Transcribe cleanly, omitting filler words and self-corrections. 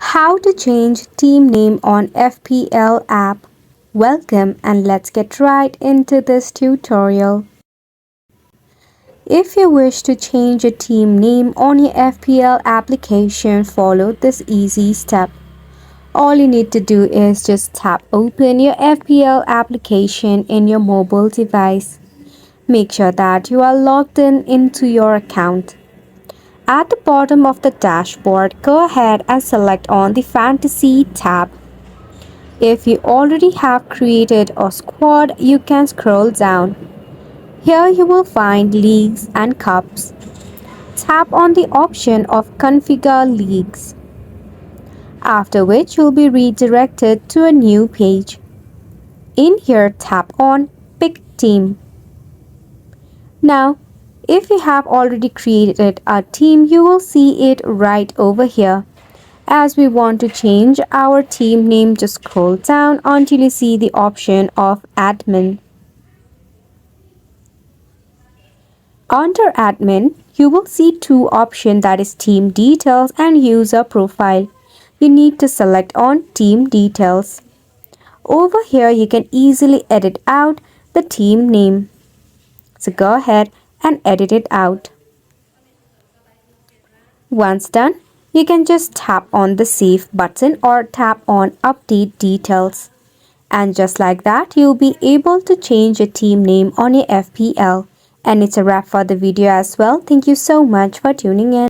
How to change team name on FPL app. Welcome and let's get right into this tutorial. If you wish to change a team name on your FPL application, follow this easy step. All you need to do is just tap open your FPL application in your mobile device. Make sure that you are logged in into your account. At the bottom of the dashboard, go ahead and select on the Fantasy tab. If you already have created a squad, you can scroll down. Here you will find leagues and cups. Tap on the option of Configure Leagues, after which you'll be redirected to a new page. In here, tap on Pick Team. Now, if you have already created a team, you will see it right over here. As we want to change our team name, just scroll down until you see the option of Admin. Under Admin, you will see two options, that is Team Details and User Profile. You need to select on Team Details. Over here, you can easily edit out the team name. So go ahead and edit it out. Once done, you can just tap on the Save button or tap on Update Details. And just like that, you'll be able to change your team name on your FPL. And it's a wrap for the video as well. Thank you so much for tuning in.